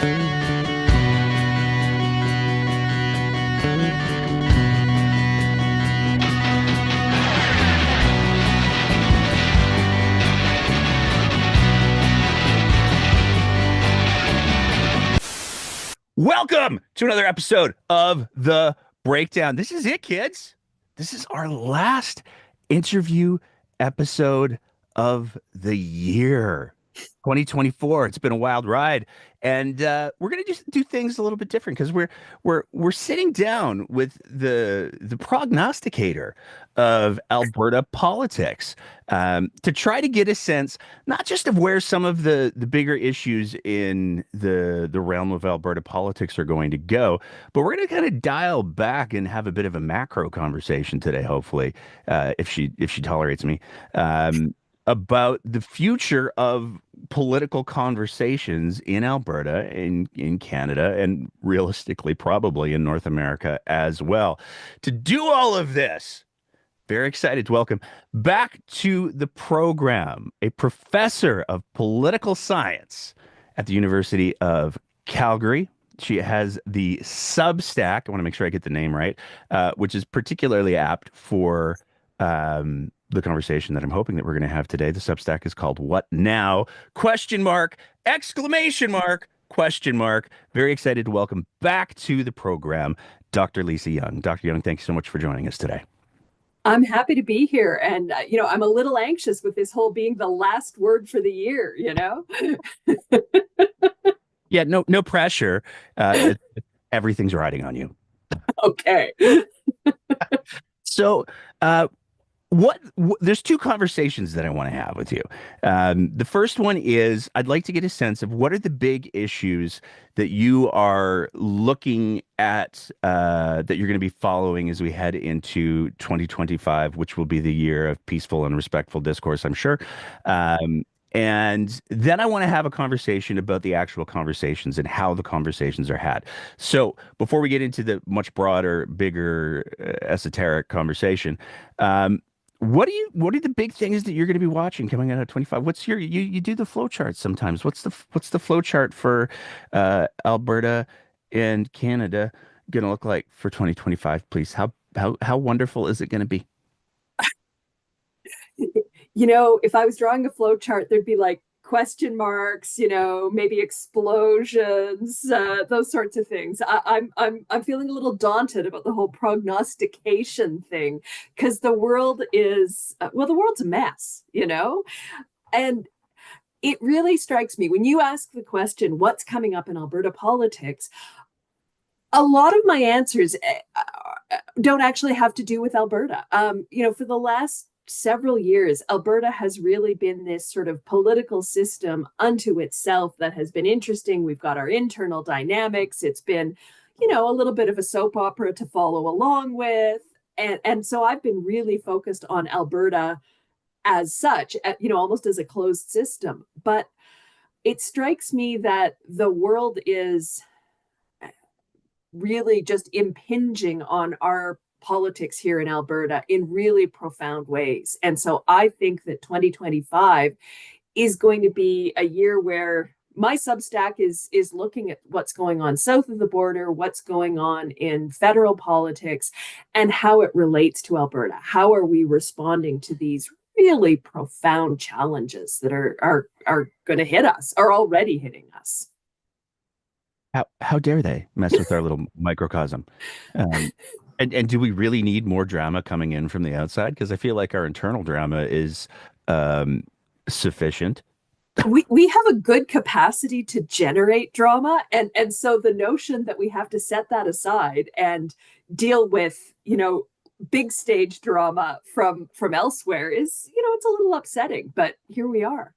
Welcome to another episode of The Breakdown. This is it, kids. This is our last interview episode of the year. 2024. It's been a wild ride, and we're gonna just do things a little bit different because we're sitting down with the prognosticator of Alberta politics to try to get a sense not just of where some of the bigger issues in the realm of Alberta politics are going to go, but we're gonna kind of dial back and have a bit of a macro conversation today, hopefully, if she tolerates me. About the future of political conversations in Alberta, in Canada, and realistically, probably in North America as well. To do all of this, very excited to welcome back to the program a professor of political science at the University of Calgary. She has the Substack. I want to make sure I get the name right, which is particularly apt for the conversation that I'm hoping that we're going to have today. The Substack is called What Now? Question mark, exclamation mark, question mark. Very excited to welcome back to the program, Dr. Lisa Young. Dr. Young, thank you so much for joining us today. I'm happy to be here. And, I'm a little anxious with this whole being the last word for the year, Yeah, no pressure. Everything's riding on you. Okay. So, there's two conversations that I want to have with you. The first one is I'd like to get a sense of what are the big issues that you are looking at, that you're going to be following as we head into 2025, which will be the year of peaceful and respectful discourse, I'm sure. And then I want to have a conversation about the actual conversations and how the conversations are had. So before we get into the much broader, bigger, esoteric conversation, what are the big things that you're going to be watching coming out of 25? What's you do the flow chart sometimes. What's the flow chart for Alberta and Canada going to look like for 2025, please? How wonderful is it going to be? If I was drawing a flow chart, there'd be like question marks, maybe explosions, those sorts of things. I'm feeling a little daunted about the whole prognostication thing because the world is the world's a mess, and it really strikes me when you ask the question, what's coming up in Alberta politics? A lot of my answers don't actually have to do with Alberta. For the last several years, Alberta has really been this sort of political system unto itself that has been interesting. We've got our internal dynamics. It's been, a little bit of a soap opera to follow along with. And so I've been really focused on Alberta as such, almost as a closed system. But it strikes me that the world is really just impinging on our politics here in Alberta in really profound ways. And so I think that 2025 is going to be a year where my Substack is looking at what's going on south of the border, what's going on in federal politics, and how it relates to Alberta. How are we responding to these really profound challenges that are going to hit us, are already hitting us? How dare they mess with our little microcosm? And do we really need more drama coming in from the outside? Because I feel like our internal drama is sufficient. We have a good capacity to generate drama. And so the notion that we have to set that aside and deal with, big stage drama from elsewhere is, it's a little upsetting, but here we are.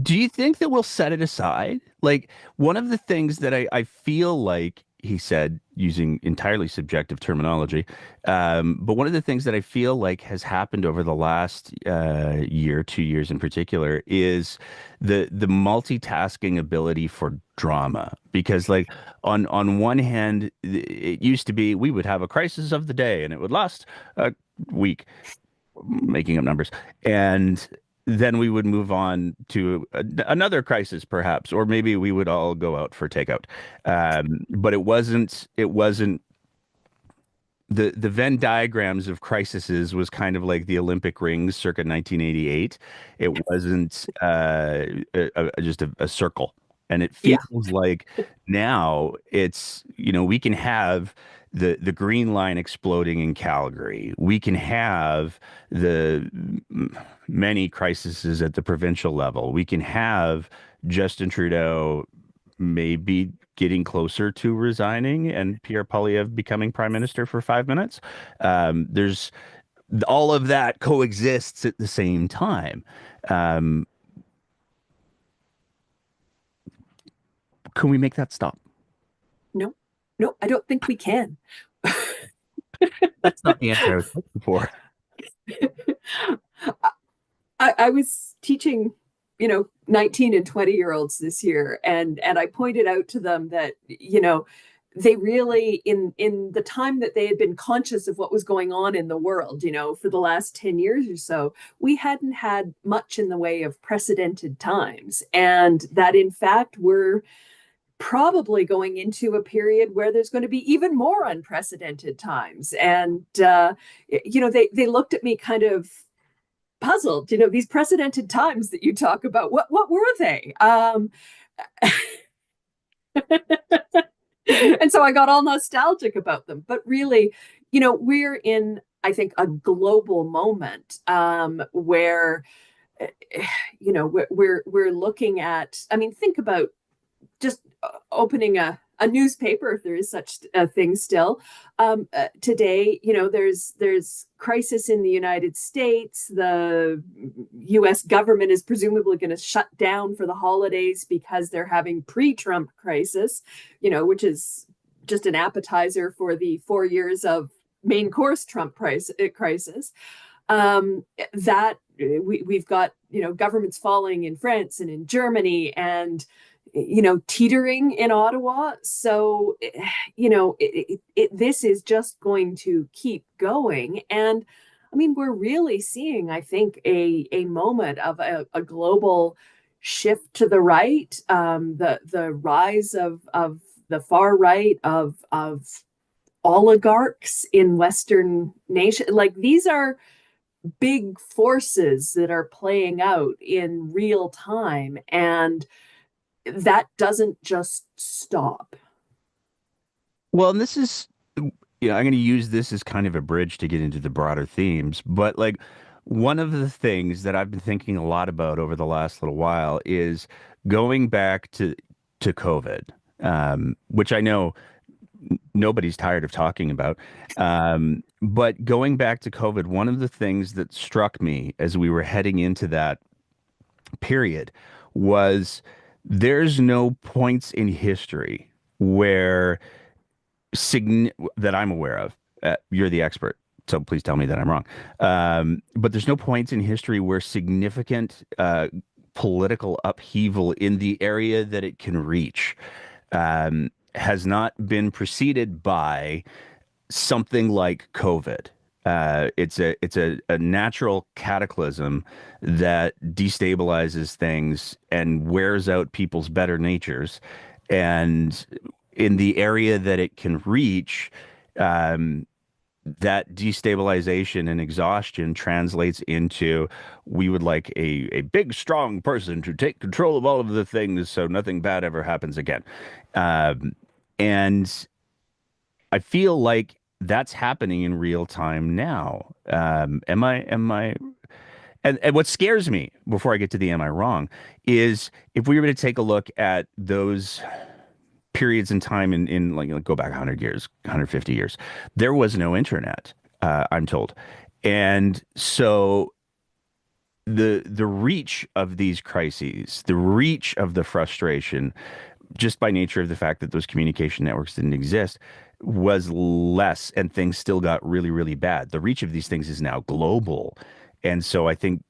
Do you think that we'll set it aside? Like one of the things that I feel like he said using entirely subjective terminology. But one of the things that I feel like has happened over the last year, 2 years in particular, is the multitasking ability for drama. Because like on one hand, it used to be we would have a crisis of the day and it would last a week, making up numbers. And then we would move on to another crisis, perhaps, or maybe we would all go out for takeout. But it wasn't the Venn diagrams of crises was kind of like the Olympic rings circa 1988. It wasn't just a circle. And it Yeah. feels like now we can have the green line exploding in Calgary. We can have the many crises at the provincial level. We can have Justin Trudeau maybe getting closer to resigning and Pierre Poilievre becoming prime minister for 5 minutes. There's all of that coexists at the same time. Um, can we make that stop? No, no, I don't think we can. That's not the answer I was looking for. I was teaching, 19 and 20-year-olds this year, and I pointed out to them that, they really in the time that they had been conscious of what was going on in the world, for the last 10 years or so, we hadn't had much in the way of precedented times. And that in fact we're probably going into a period where there's going to be even more unprecedented times. And they looked at me kind of puzzled. These precedented times that you talk about, what were they? And so I got all nostalgic about them. But really, we're in, I think, a global moment where we're looking at. I mean, think about just opening a newspaper, if there is such a thing still. Today, there's crisis in the United States. The U.S. government is presumably going to shut down for the holidays because they're having pre-Trump crisis, which is just an appetizer for the 4 years of main course Trump crisis. That we've got governments falling in France and in Germany, and teetering in Ottawa. So, this is just going to keep going. And I mean, we're really seeing, I think, a moment of a global shift to the right, the rise of the far right, of oligarchs in Western nations. Like, these are big forces that are playing out in real time. And that doesn't just stop. Well, and this is, I'm going to use this as kind of a bridge to get into the broader themes. But like one of the things that I've been thinking a lot about over the last little while is going back to COVID, which I know nobody's tired of talking about. But going back to COVID, one of the things that struck me as we were heading into that period was there's no points in history where that I'm aware of. You're the expert, so please tell me that I'm wrong. But there's no points in history where significant political upheaval in the area that it can reach has not been preceded by something like COVID. It's a natural cataclysm that destabilizes things and wears out people's better natures. And in the area that it can reach, um, that destabilization and exhaustion translates into we would like a big, strong person to take control of all of the things so nothing bad ever happens again. Um, and I feel like that's happening in real time now. And what scares me before I get to the am I wrong is if we were to take a look at those periods in time in like go back 100 years, 150 years, there was no internet, I'm told. And so the reach of these crises, the reach of the frustration, just by nature of the fact that those communication networks didn't exist, was less, and things still got really, really bad. The reach of these things is now global. And so I think,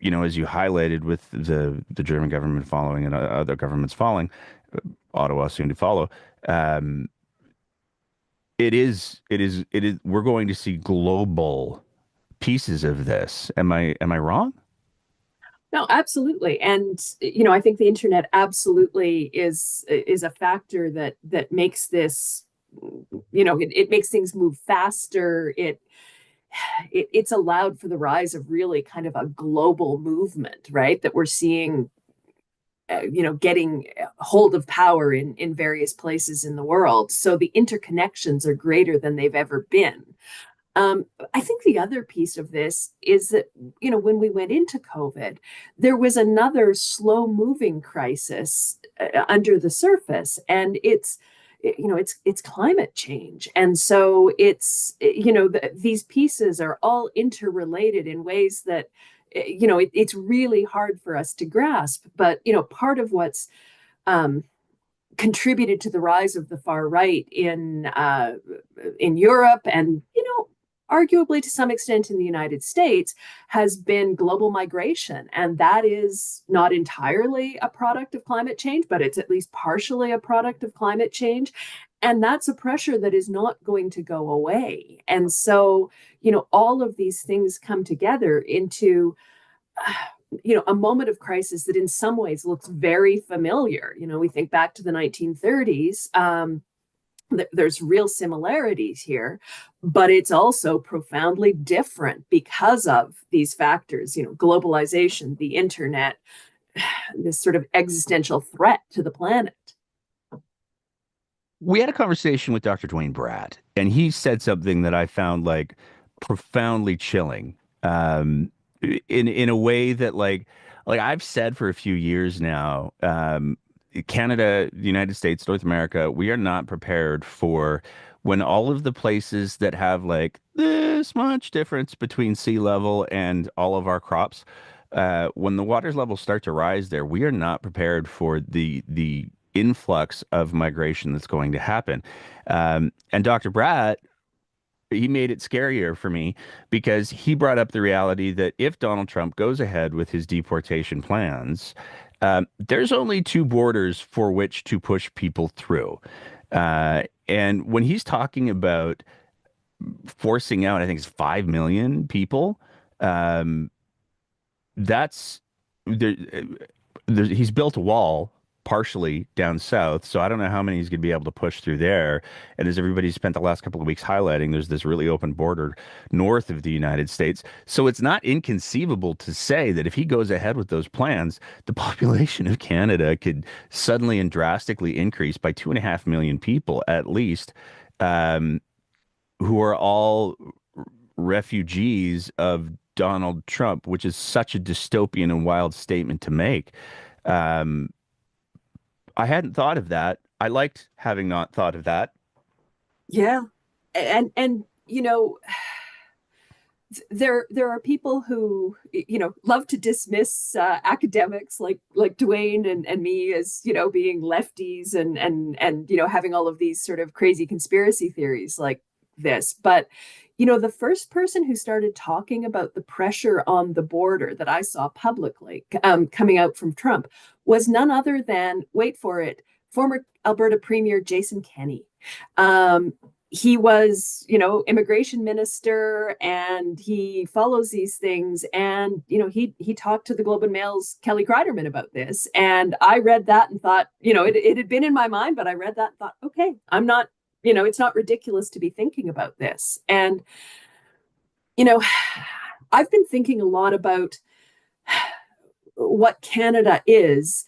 as you highlighted with the German government following and other governments following, Ottawa soon to follow, um, we're going to see global pieces of this. Am I wrong? No, absolutely. And I think the internet absolutely is a factor that makes this, it makes things move faster. It's allowed for the rise of really kind of a global movement, right? That we're seeing, getting hold of power in various places in the world. So the interconnections are greater than they've ever been. I think the other piece of this is that, when we went into COVID, there was another slow moving crisis under the surface, and it's climate change. And so these pieces are all interrelated in ways that, it's really hard for us to grasp. But, part of what's um, contributed to the rise of the far right in Europe and arguably to some extent in the United States has been global migration, and that is not entirely a product of climate change, but it's at least partially a product of climate change. And that's a pressure that is not going to go away. And so, all of these things come together into a moment of crisis that in some ways looks very familiar. We think back to the 1930s. There's real similarities here, but it's also profoundly different because of these factors, globalization, the internet, this sort of existential threat to the planet. We had a conversation with Dr. Dwayne Bratt, and he said something that I found like profoundly chilling. In a way that like I've said for a few years now, Canada, the United States, North America, we are not prepared for when all of the places that have like this much difference between sea level and all of our crops, when the water levels start to rise there, we are not prepared for the influx of migration that's going to happen. And Dr. Bratt, he made it scarier for me because he brought up the reality that if Donald Trump goes ahead with his deportation plans, there's only two borders for which to push people through. And when he's talking about forcing out, I think it's 5 million people, um, that's there, he's built a wall partially down south, so I don't know how many he's going to be able to push through there. And as everybody spent the last couple of weeks highlighting, there's this really open border north of the United States. So it's not inconceivable to say that if he goes ahead with those plans, the population of Canada could suddenly and drastically increase by 2.5 million people at least, um, who are all refugees of Donald Trump, which is such a dystopian and wild statement to make. Um, I hadn't thought of that. I liked having not thought of that. Yeah. And there are people who love to dismiss academics like Dwayne and me as being lefties and having all of these sort of crazy conspiracy theories like this. But the first person who started talking about the pressure on the border that I saw publicly coming out from Trump was none other than, wait for it, former Alberta Premier Jason Kenney. He was, immigration minister, and he follows these things. And he talked to the Globe and Mail's Kelly Kreiderman about this, and I read that and thought, it had been in my mind, but I read that and thought, okay, I'm not, it's not ridiculous to be thinking about this. And you know, I've been thinking a lot about what Canada is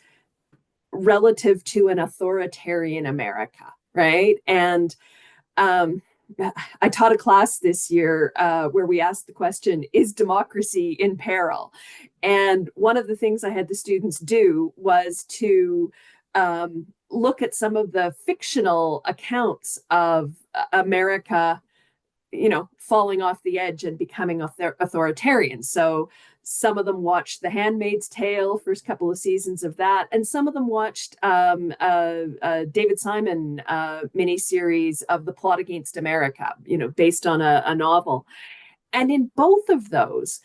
relative to an authoritarian America, right? And um, I taught a class this year where we asked the question, is democracy in peril? And one of the things I had the students do was to look at some of the fictional accounts of America, falling off the edge and becoming authoritarian. So some of them watched The Handmaid's Tale, first couple of seasons of that, and some of them watched a David Simon miniseries of The Plot Against America, based on a novel. And in both of those,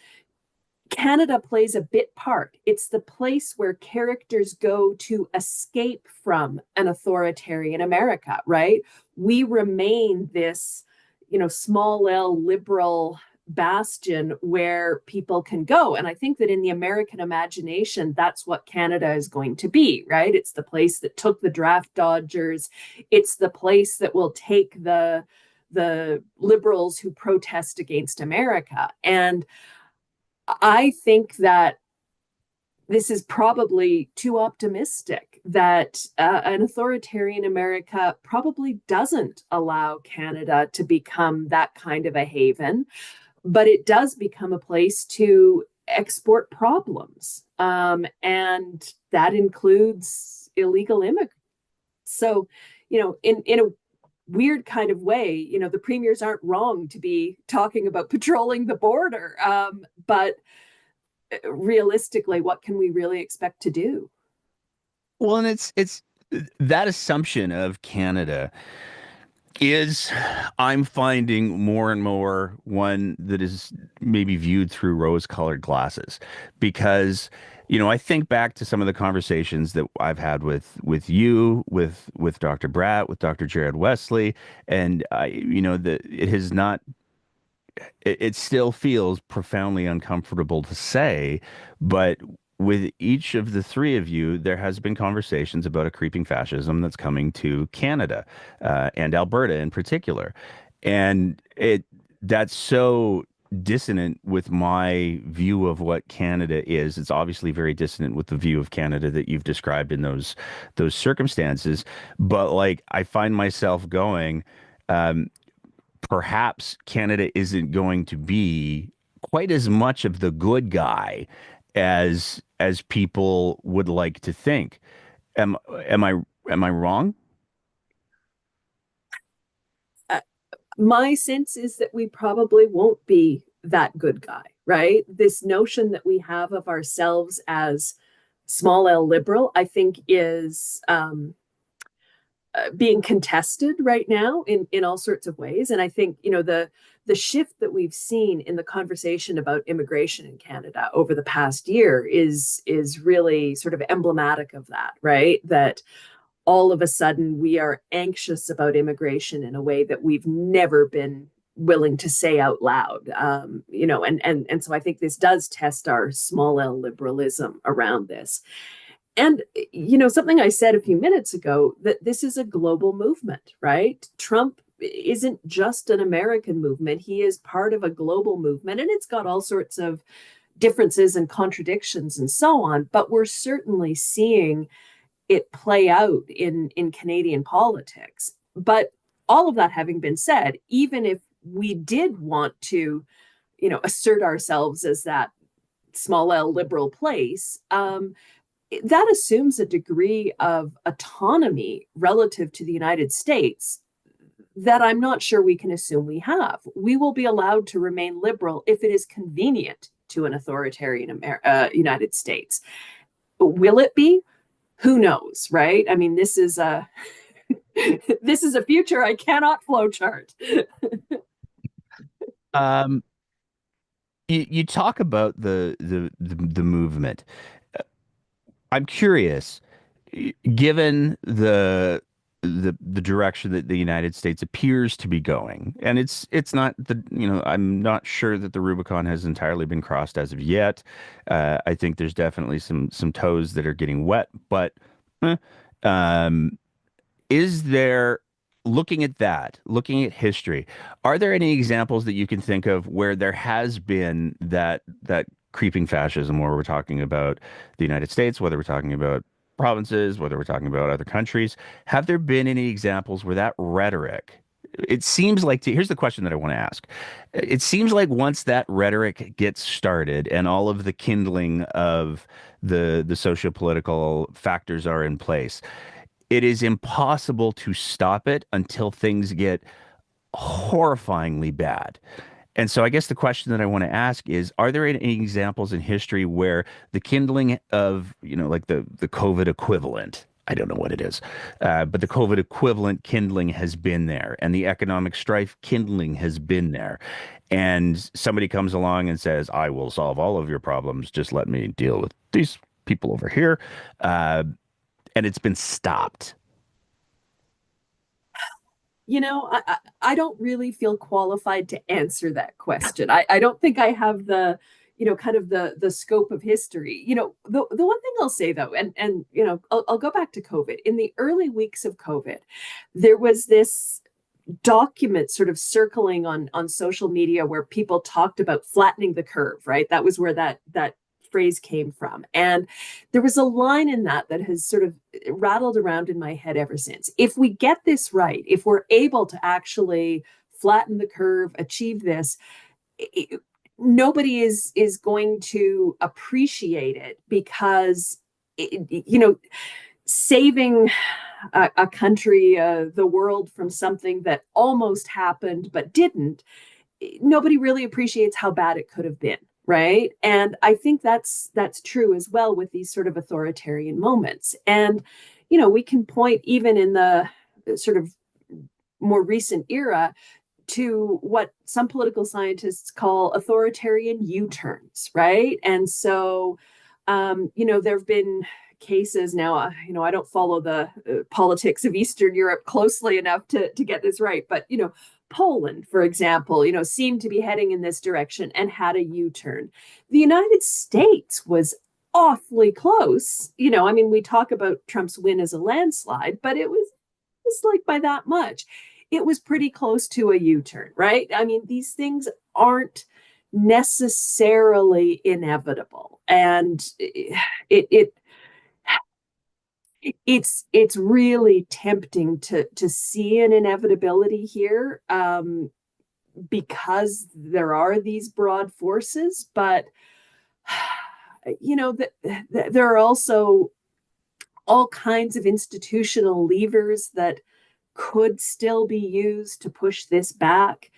Canada plays a bit part. It's the place where characters go to escape from an authoritarian America, right? We remain this, small L liberal bastion where people can go. And I think that in the American imagination, that's what Canada is going to be, right? It's the place that took the draft dodgers. It's the place that will take the liberals who protest against America. And I think that this is probably too optimistic, that an authoritarian America probably doesn't allow Canada to become that kind of a haven, but it does become a place to export problems. And that includes illegal immigrants. So, in a weird kind of way, the premiers aren't wrong to be talking about patrolling the border. But realistically, what can we really expect to do? Well, and it's that assumption of Canada is, I'm finding more and more one that is maybe viewed through rose-colored glasses, because I think back to some of the conversations that I've had with you, with Dr. Bratt, with Dr. Jared Wesley, and that it has not it still feels profoundly uncomfortable to say, but with each of the three of you, there has been conversations about a creeping fascism that's coming to Canada, and Alberta in particular. And that's so dissonant with my view of what Canada is. It's obviously very dissonant with the view of Canada that you've described in those circumstances. But like, I find myself going, um, perhaps Canada isn't going to be quite as much of the good guy as people would like to think. Am am I am I wrong? Uh, my sense is that we probably won't be that good guy, right? This notion that we have of ourselves as small L liberal, I think, is being contested right now in all sorts of ways. And I think the shift that we've seen in the conversation about immigration in Canada over the past year is really sort of emblematic of that, right? That all of a sudden we are anxious about immigration in a way that we've never been willing to say out loud. And so I think this does test our small L liberalism around this. And, something I said a few minutes ago, that this is a global movement, right? Trump isn't just an American movement. He is part of a global movement, and it's got all sorts of differences and contradictions and so on. But we're certainly seeing it play out in Canadian politics. But all of that having been said, even if we did want to, assert ourselves as that small L liberal place, that assumes a degree of autonomy relative to the United States that I'm not sure we can assume we have. We will be allowed to remain liberal if it is convenient to an authoritarian United States. Will it be? Who knows, right? I mean, this is a this is a future I cannot flowchart. Um, you talk about the movement. I'm curious, given the direction that the United States appears to be going, and it's not I'm not sure that the Rubicon has entirely been crossed as of yet. I think there's definitely some toes that are getting wet, but eh, um, is there, looking at that, looking at history, are there any examples that you can think of where there has been that creeping fascism, where we're talking about the United States, whether we're talking about provinces, whether we're talking about other countries? Have there been any examples where that rhetoric, it seems like here's the question that I want to ask. It seems like once that rhetoric gets started and all of the kindling of the socio-political factors are in place, it is impossible to stop it until things get horrifyingly bad. And so I guess the question that I want to ask is, are there any examples in history where the kindling of, like the COVID equivalent, I don't know what it is, but the COVID equivalent kindling has been there, and the economic strife kindling has been there. And somebody comes along and says, I will solve all of your problems. Just let me deal with these people over here. And it's been stopped. I don't really feel qualified to answer that question. I don't think I have the, kind of the scope of history. The one thing I'll say though, and I'll go back to COVID. In the early weeks of COVID, there was this document sort of circling on social media where people talked about flattening the curve, right? That was where that phrase came from. And there was a line in that has sort of rattled around in my head ever since. If we get this right, if we're able to actually flatten the curve, achieve this, nobody is going to appreciate it because saving a country, the world from something that almost happened but didn't, nobody really appreciates how bad it could have been, right? And I think that's true as well with these sort of authoritarian moments. And we can point even in the sort of more recent era to what some political scientists call authoritarian U-turns, right? And so, there have been cases now. I don't follow the politics of Eastern Europe closely enough to get this right, but Poland, for example, seemed to be heading in this direction and had a U-turn. The United States was awfully close. I mean, we talk about Trump's win as a landslide, but it was like by that much. It was pretty close to a U-turn, right? I mean, these things aren't necessarily inevitable, and it it's really tempting to see an inevitability here, because there are these broad forces, but there are also all kinds of institutional levers that could still be used to push this back.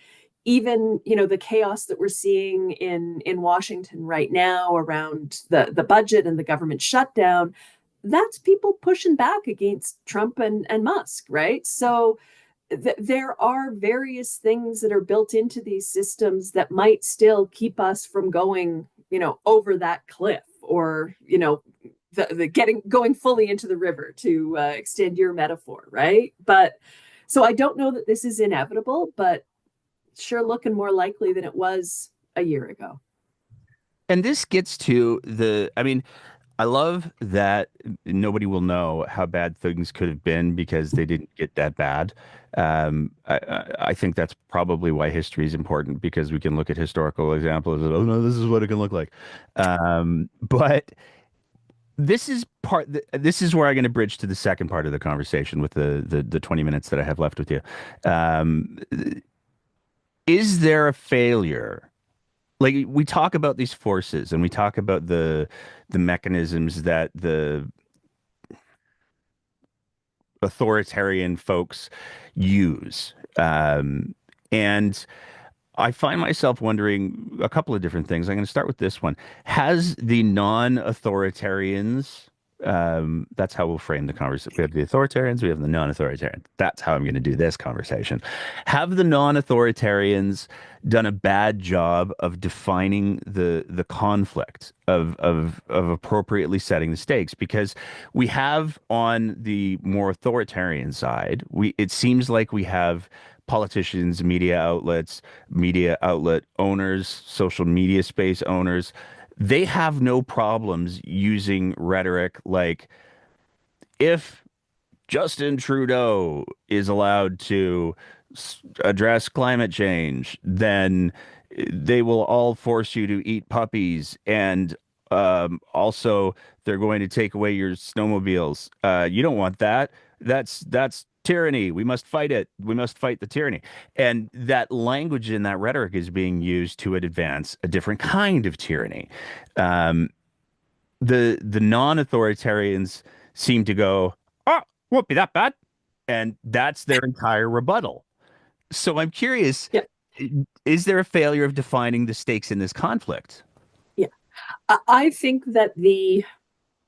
Even the chaos that we're seeing in Washington right now around the budget and the government shutdown, that's people pushing back against Trump and Musk, right? So there are various things that are built into these systems that might still keep us from going, over that cliff, or the going fully into the river, to extend your metaphor, right? But so I don't know that this is inevitable, but sure looking more likely than it was a year ago. And this gets to I mean, I love that nobody will know how bad things could have been because they didn't get that bad. I think that's probably why history is important, because we can look at historical examples of, oh no, this is what it can look like. But this is where I'm going to bridge to the second part of the conversation with the 20 minutes that I have left with you. Um, is there a failure? Like, we talk about these forces and we talk about the mechanisms that the authoritarian folks use. And I find myself wondering a couple of different things. I'm going to start with this one. Has the non-authoritarians, that's how we'll frame the conversation. We have the authoritarians, we have the non-authoritarians. That's how I'm going to do this conversation. Have the non-authoritarians done a bad job of defining the conflict, of appropriately setting the stakes? Because we have, on the more authoritarian side, it seems like we have politicians, media outlet owners, social media space owners. They have no problems using rhetoric like, if Justin Trudeau is allowed to address climate change, then they will all force you to eat puppies. And also, they're going to take away your snowmobiles. You don't want that. That's tyranny. We must fight it. We must fight the tyranny. And that language and that rhetoric is being used to advance a different kind of tyranny. Um, the non-authoritarians seem to go, oh, won't be that bad. And that's their entire rebuttal. So I'm curious, Yeah, is there a failure of defining the stakes in this conflict? yeah. I think that you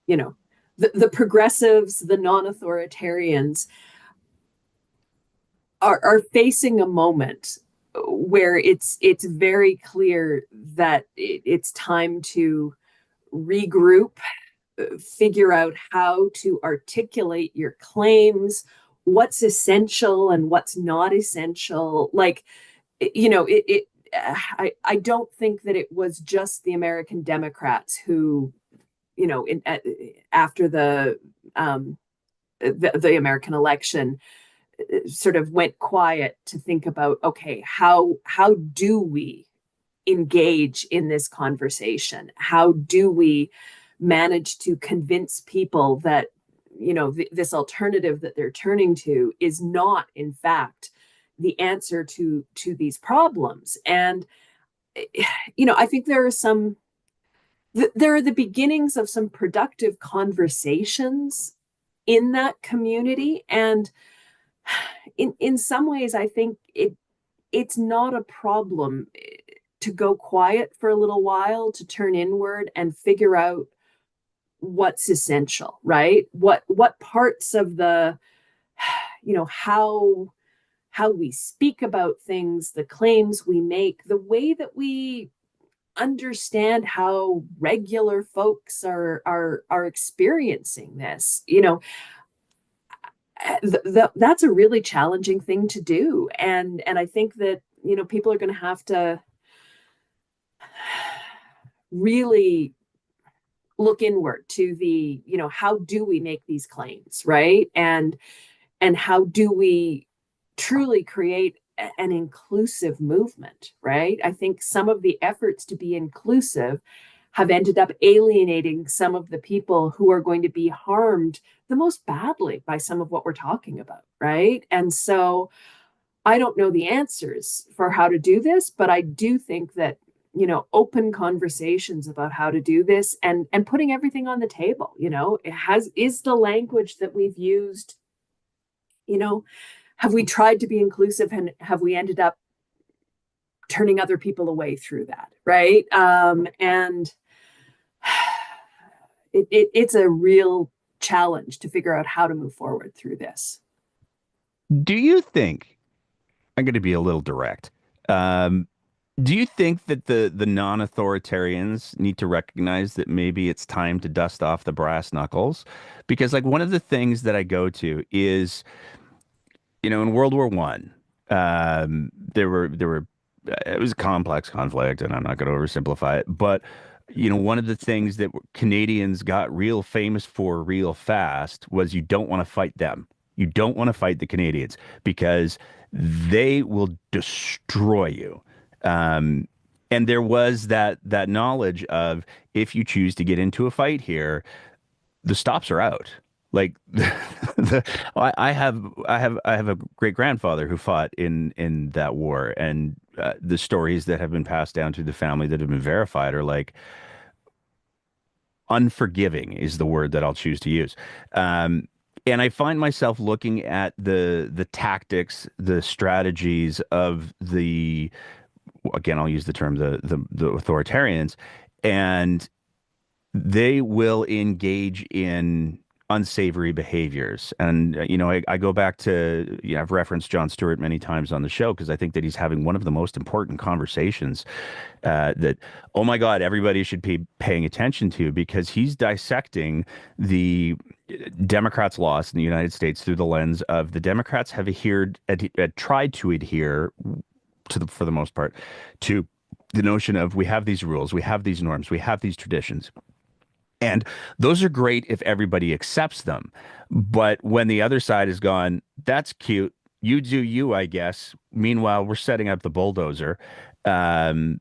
know, the progressives, the non-authoritarians, are facing a moment where it's very clear that it's time to regroup, figure out how to articulate your claims, what's essential and what's not essential. Like, you know, I don't think that it was just the American Democrats who, you know, after the American election, sort of went quiet to think about, okay, how do we engage in this conversation? How do we manage to convince people that, you know, this alternative that they're turning to is not, in fact, the answer to these problems? And you know, I think there are the beginnings of some productive conversations in that community, and in some ways, I think it's not a problem to go quiet for a little while, to turn inward and figure out what's essential, right? What parts of the, you know, how we speak about things, the claims we make, the way that we understand how regular folks are experiencing this. You know, that's a really challenging thing to do, and I think that, you know, people are going to have to really look inward to the, you know, how do we make these claims, right? And how do we truly create an inclusive movement, right? I think some of the efforts to be inclusive have ended up alienating some of the people who are going to be harmed the most badly by some of what we're talking about, right? And so I don't know the answers for how to do this, but I do think that, you know, open conversations about how to do this, and putting everything on the table, you know, is the language that we've used, you know, have we tried to be inclusive, and have we ended up turning other people away through that, right? And it's a real challenge to figure out how to move forward through this. Do you think, I'm going to be a little direct. Um, do you think that the non-authoritarians need to recognize that maybe it's time to dust off the brass knuckles? Because like one of the things that I go to is, you know, in World War One, there were it was a complex conflict, and I'm not going to oversimplify it, but you know, one of the things that Canadians got real famous for real fast was you don't want to fight them. You don't want to fight the Canadians because they will destroy you. Um, and there was that knowledge of if you choose to get into a fight here, the stops are out. Like I have a great grandfather who fought in that war, and the stories that have been passed down through the family that have been verified are like unforgiving is the word that I'll choose to use. Um, and I find myself looking at the tactics, the strategies of the, again, I'll use the term the authoritarians, and they will engage in unsavory behaviors. And, you know, I go back to, you know, I've referenced Jon Stewart many times on the show because I think that he's having one of the most important conversations that, oh my God, everybody should be paying attention to because he's dissecting the Democrats' loss in the United States through the lens of the Democrats have tried to adhere for the most part, to the notion of we have these rules, we have these norms, we have these traditions. And those are great if everybody accepts them. But when the other side is gone, that's cute. You do you, I guess. Meanwhile, we're setting up the bulldozer. Um,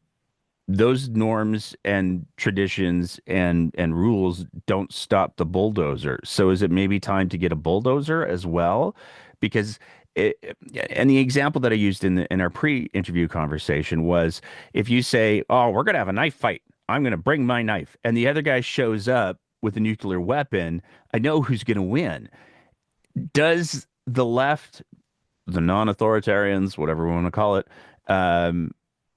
those norms and traditions and rules don't stop the bulldozer. So is it maybe time to get a bulldozer as well? Because and the example that I used in our pre-interview conversation was if you say, "Oh, we're going to have a knife fight. I'm going to bring my knife," and the other guy shows up with a nuclear weapon, I know who's going to win. Does the left, the non-authoritarians, whatever we want to call it, um,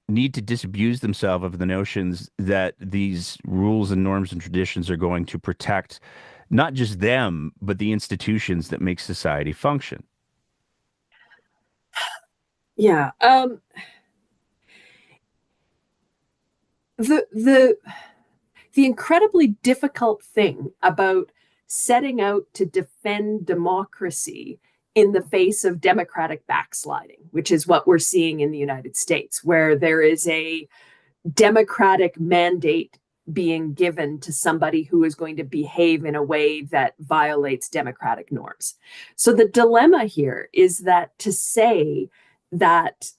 need to disabuse themselves of the notions that these rules and norms and traditions are going to protect not just them, but the institutions that make society function? Yeah. The the incredibly difficult thing about setting out to defend democracy in the face of democratic backsliding, which is what we're seeing in the United States, where there is a democratic mandate being given to somebody who is going to behave in a way that violates democratic norms. So the dilemma here is that to say that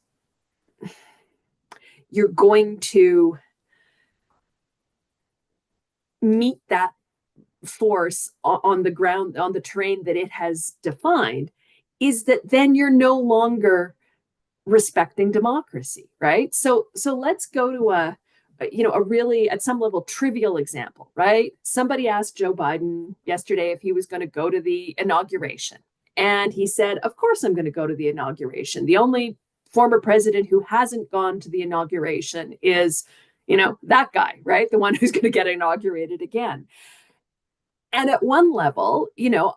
you're going to meet that force on the ground, on the terrain that it has defined, is that then you're no longer respecting democracy, right? So let's go to a really at some level trivial example, right? Somebody asked Joe Biden yesterday if he was going to go to the inauguration, and he said, of course I'm going to go to the inauguration. The only former president who hasn't gone to the inauguration is, that guy, right? The one who's going to get inaugurated again. And at one level,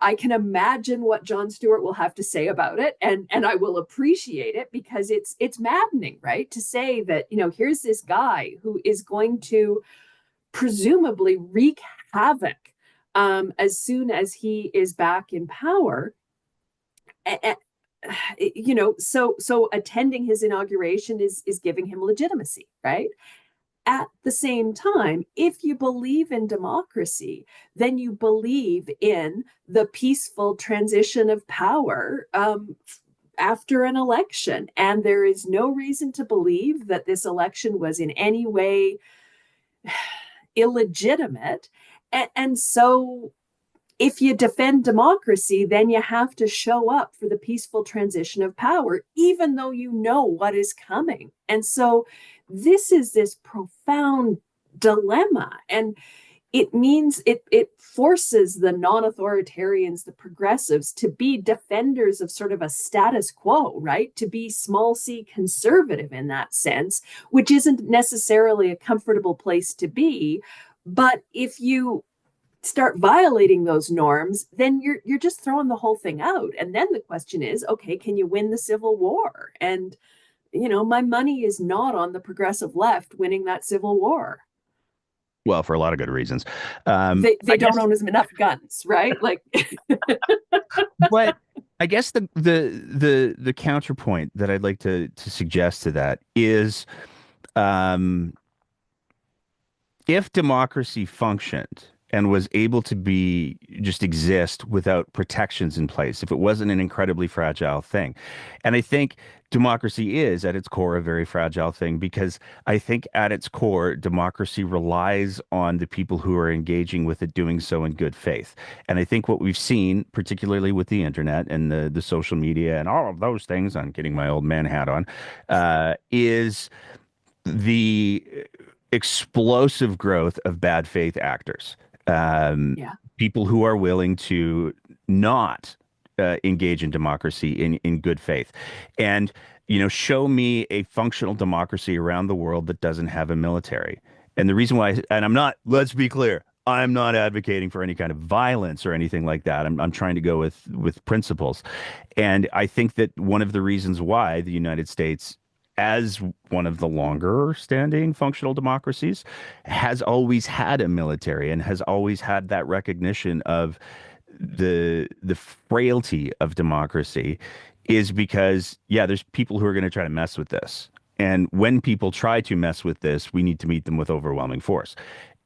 I can imagine what Jon Stewart will have to say about it, and I will appreciate it, because it's maddening, right? To say that, here's this guy who is going to presumably wreak havoc as soon as he is back in power. And, so attending his inauguration is giving him legitimacy, right? At the same time, if you believe in democracy, then you believe in the peaceful transition of power after an election. And there is no reason to believe that this election was in any way illegitimate. And so if you defend democracy, then you have to show up for the peaceful transition of power, even though you know what is coming. And so this is this profound dilemma. And it means it forces the non-authoritarians, the progressives, to be defenders of sort of a status quo, right? To be small c conservative in that sense, which isn't necessarily a comfortable place to be. But if you start violating those norms, then you're just throwing the whole thing out. And then the question is, okay, can you win the Civil War? And my money is not on the progressive left winning that Civil War. Well, for a lot of good reasons. They I don't guess, own as enough guns, right? Like, but I guess the counterpoint that I'd like to suggest to that is, um, if democracy functioned and was able to be just exist without protections in place, if it wasn't an incredibly fragile thing. And I think democracy is at its core a very fragile thing, because I think at its core, democracy relies on the people who are engaging with it doing so in good faith. And I think what we've seen, particularly with the internet and the social media and all of those things, I'm getting my old man hat on, is the explosive growth of bad faith actors, yeah, people who are willing to not engage in democracy in good faith. And, show me a functional democracy around the world that doesn't have a military. And the reason why, and I'm not, let's be clear, I'm not advocating for any kind of violence or anything like that. I'm trying to go with principles. And I think that one of the reasons why the United States, as one of the longer standing functional democracies, has always had a military and has always had that recognition of the frailty of democracy, is because, yeah, there's people who are going to try to mess with this. And when people try to mess with this, we need to meet them with overwhelming force.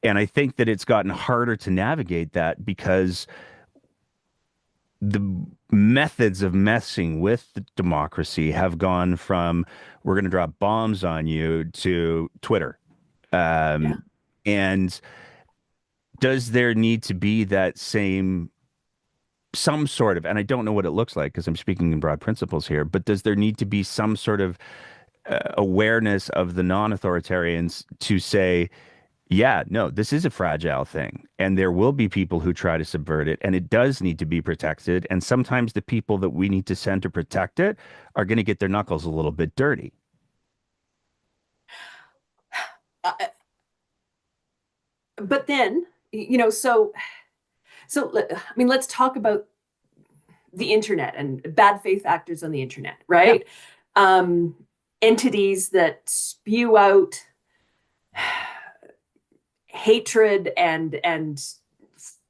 And I think that it's gotten harder to navigate that because the methods of messing with the democracy have gone from we're going to drop bombs on you to Twitter. yeah. And does there need to be that same, some sort of, and I don't know what it looks like because I'm speaking in broad principles here, but does there need to be some sort of awareness of the non-authoritarians to say, yeah, no, this is a fragile thing, and there will be people who try to subvert it, and it does need to be protected. And sometimes the people that we need to send to protect it are going to get their knuckles a little bit dirty. Uh, but then, I mean, let's talk about the internet and bad faith actors on the internet, Yeah. right? Um, Entities that spew out hatred and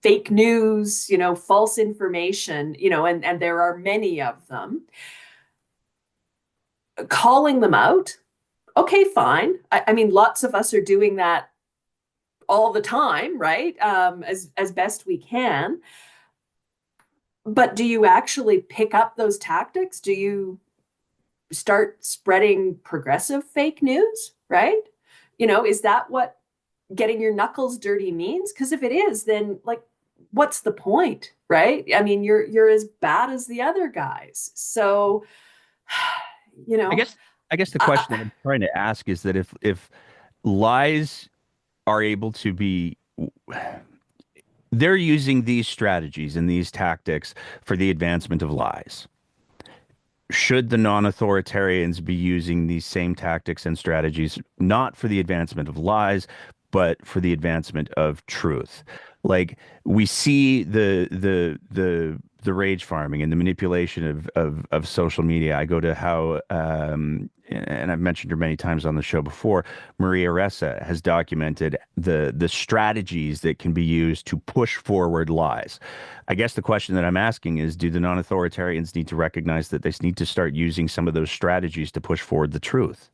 fake news, false information, and there are many of them, calling them out. Okay, fine. I mean, lots of us are doing that all the time, right? As best we can. But do you actually pick up those tactics? Do you start spreading progressive fake news, right? Is that what getting your knuckles dirty means? Because if it is, then like, what's the point, right? I mean, you're as bad as the other guys. So, you I know, guess I guess the I, question that I'm trying to ask is that if lies are able to be they're using these strategies and these tactics for the advancement of lies. Should the non-authoritarians be using these same tactics and strategies not for the advancement of lies, but for the advancement of truth? Like we see the rage farming and the manipulation of social media. I go to how and I've mentioned her many times on the show before. Maria Ressa has documented the strategies that can be used to push forward lies. I guess the question that I'm asking is, do the non-authoritarians need to recognize that they need to start using some of those strategies to push forward the truth?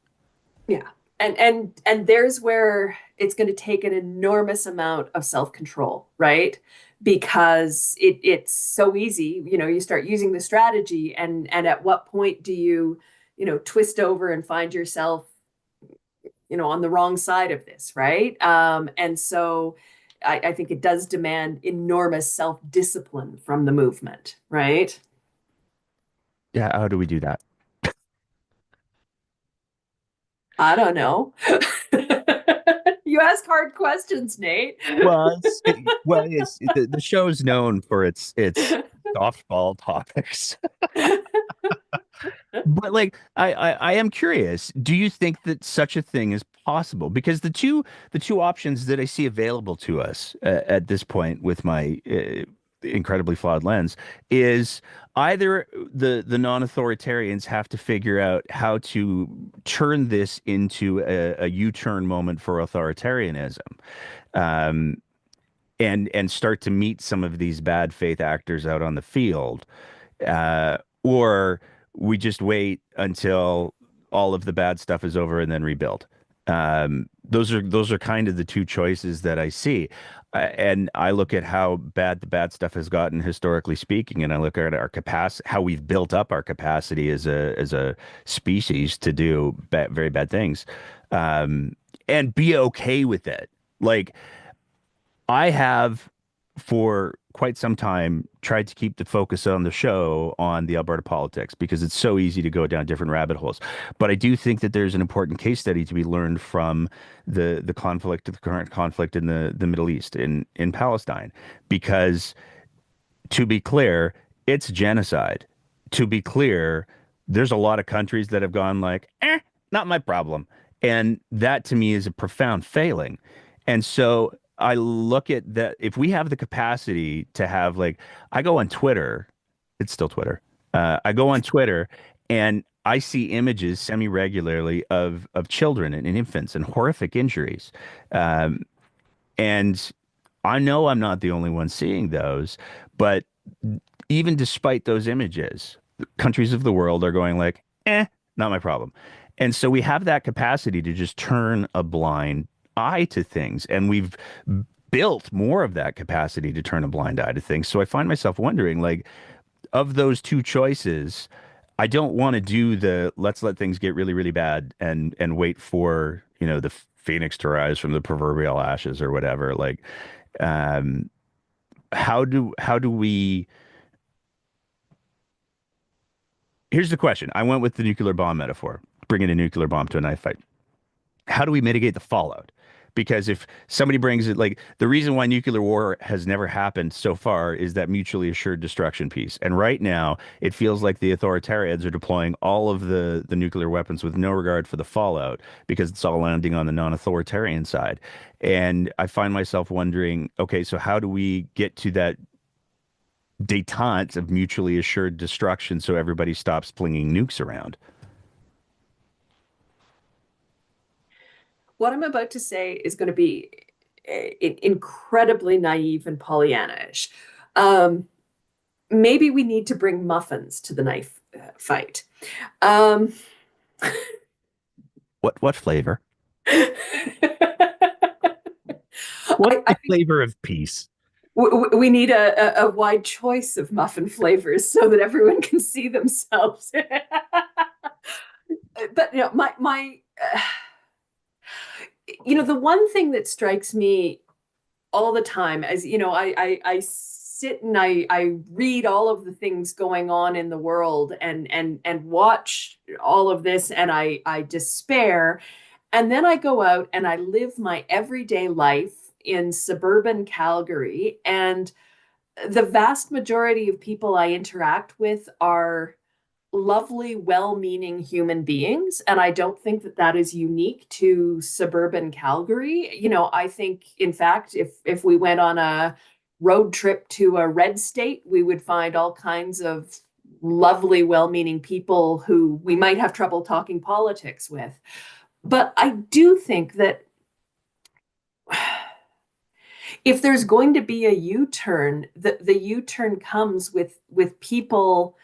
yeah. And there's where it's going to take an enormous amount of self-control, right? Because it's so easy, you start using the strategy and at what point do you, twist over and find yourself, on the wrong side of this, right? And so I think it does demand enormous self-discipline from the movement, right? Yeah, how do we do that? I don't know. You ask hard questions, Nate. The show's known for its softball topics. But like I am curious, do you think that such a thing is possible? Because the two options that I see available to us at this point with my incredibly flawed lens is either the non-authoritarians have to figure out how to turn this into a U-turn moment for authoritarianism. Um, and start to meet some of these bad faith actors out on the field, or we just wait until all of the bad stuff is over and then rebuild. Those are kind of the two choices that I see. And I look at how bad the bad stuff has gotten historically speaking, and I look at our capacity, how we've built up our capacity as a species to do very bad things, um, and be okay with it. Like I have for quite some time tried to keep the focus on the show on the Alberta politics because it's so easy to go down different rabbit holes. But I do think that there's an important case study to be learned from the current conflict in the Middle East in Palestine. Because to be clear, it's genocide. To be clear, there's a lot of countries that have gone like, not my problem. And that to me is a profound failing. And so I look at that if we have the capacity to have like I go on Twitter, it's still Twitter. I go on Twitter and I see images semi-regularly of children and infants and horrific injuries. Um, and I know I'm not the only one seeing those, but even despite those images, countries of the world are going like, not my problem. And so we have that capacity to just turn a blind eye to things. And we've built more of that capacity to turn a blind eye to things. So I find myself wondering, like, of those two choices, I don't want to do the let's let things get really, really bad and wait for, the phoenix to rise from the proverbial ashes or whatever. Like, um, how do we here's the question. I went with the nuclear bomb metaphor, bringing a nuclear bomb to a knife fight. How do we mitigate the fallout? Because if somebody brings it, like the reason why nuclear war has never happened so far is that mutually assured destruction piece. And right now, it feels like the authoritarians are deploying all of the nuclear weapons with no regard for the fallout because it's all landing on the non-authoritarian side. And I find myself wondering, okay, so how do we get to that detente of mutually assured destruction so everybody stops flinging nukes around? What I'm about to say is going to be incredibly naive and Pollyannish. Um, Maybe we need to bring muffins to the knife fight. Um, What flavor? What's I the think flavor of peace? we need a wide choice of muffin flavors so that everyone can see themselves. But the one thing that strikes me all the time, as I sit and I read all of the things going on in the world and watch all of this, and I despair, and then I go out and I live my everyday life in suburban Calgary, and the vast majority of people I interact with are lovely, well-meaning human beings, and I don't think that that is unique to suburban Calgary. I think, in fact, if we went on a road trip to a red state, we would find all kinds of lovely, well-meaning people who we might have trouble talking politics with. But I do think that if there's going to be a U-turn, the U-turn comes with people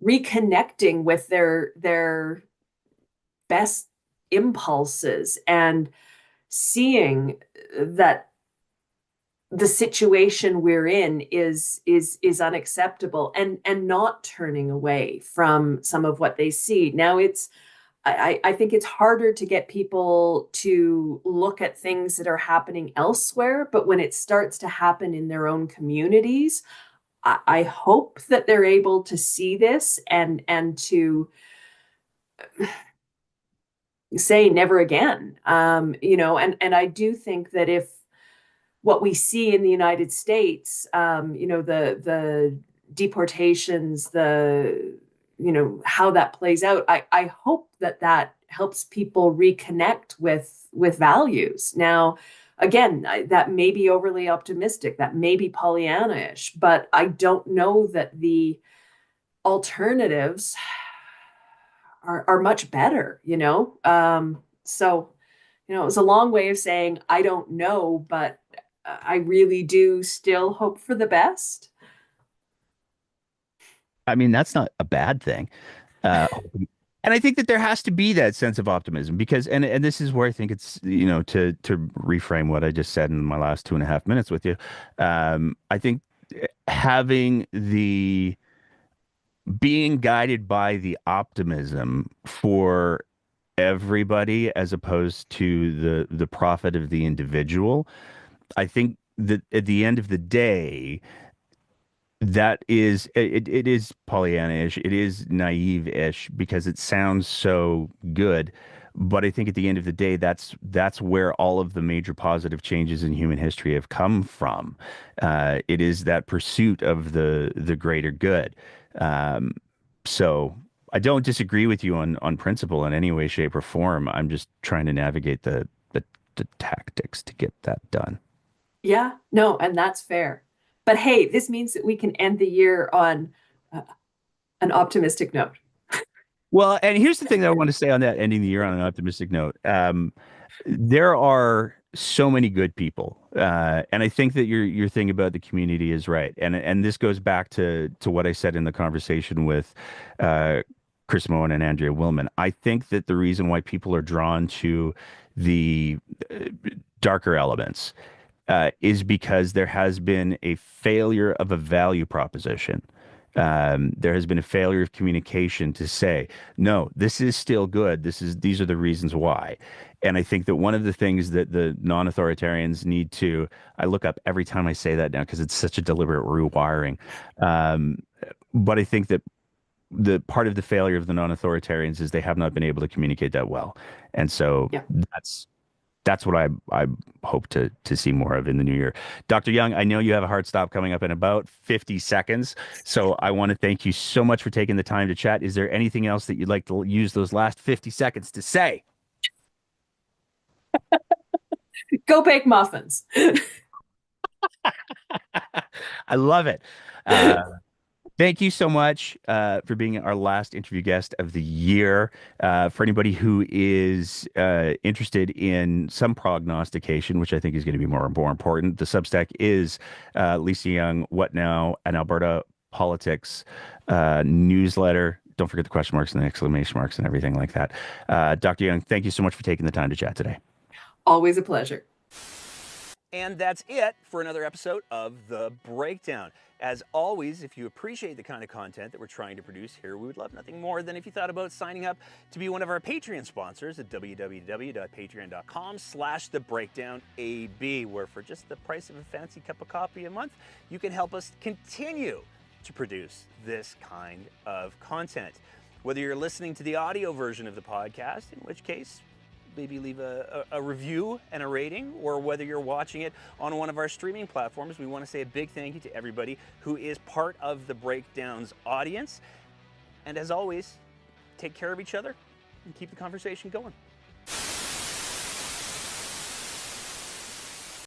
reconnecting with their best impulses and seeing that the situation we're in is unacceptable, and not turning away from some of what they see. Now, I think it's harder to get people to look at things that are happening elsewhere, but when it starts to happen in their own communities, I hope that they're able to see this and to say never again. And I do think that if what we see in the United States, the deportations, how that plays out, I hope that that helps people reconnect with values. Now, again, that may be overly optimistic, that may be Pollyanna-ish, but I don't know that the alternatives are much better. So, it was a long way of saying I don't know, but I really do still hope for the best. I mean, that's not a bad thing. Uh, and I think that there has to be that sense of optimism because, and this is where I think it's, to reframe what I just said in my last 2.5 minutes with you. I think having the being guided by the optimism for everybody as opposed to the profit of the individual. I think that at the end of the day, it is Pollyanna-ish, it is naive-ish because it sounds so good. But I think at the end of the day, that's where all of the major positive changes in human history have come from. It is that pursuit of the greater good. Um, so I don't disagree with you on principle in any way, shape, or form. I'm just trying to navigate the tactics to get that done. Yeah, no, and that's fair. But hey, this means that we can end the year on uh, an optimistic note. Well, and here's the thing that I want to say on that, ending the year on an optimistic note. There are so many good people, and I think that your thing about the community is right. And this goes back to what I said in the conversation with uh, Chris Moen and Andrea Willman. I think that the reason why people are drawn to the darker elements is because there has been a failure of a value proposition. There has been a failure of communication to say, no, this is still good. These are the reasons why. And I think that one of the things that the non-authoritarians need to, I look up every time I say that now because it's such a deliberate rewiring. Um, but I think that the part of the failure of the non-authoritarians is they have not been able to communicate that well. And so Yeah. that's what I hope to see more of in the new year. Dr. Young, I know you have a hard stop coming up in about 50 seconds, so I want to thank you so much for taking the time to chat. Is there anything else that you'd like to use those last 50 seconds to say? Go bake muffins. I love it. Uh, Thank you so much for being our last interview guest of the year. For anybody who is interested in some prognostication, which I think is going to be more and more important, the Substack is Lisa Young, What Now, an Alberta politics newsletter. Don't forget the question marks and the exclamation marks and everything like that. Dr. Young, thank you so much for taking the time to chat today. Always a pleasure. And that's it for another episode of The Breakdown. As always, if you appreciate the kind of content that we're trying to produce here, we would love nothing more than if you thought about signing up to be one of our Patreon sponsors at www.patreon.com/thebreakdownab, where for just the price of a fancy cup of coffee a month, you can help us continue to produce this kind of content. Whether you're listening to the audio version of the podcast, in which case, maybe leave a review and a rating, or whether you're watching it on one of our streaming platforms, we want to say a big thank you to everybody who is part of the Breakdown's audience. And as always, take care of each other and keep the conversation going.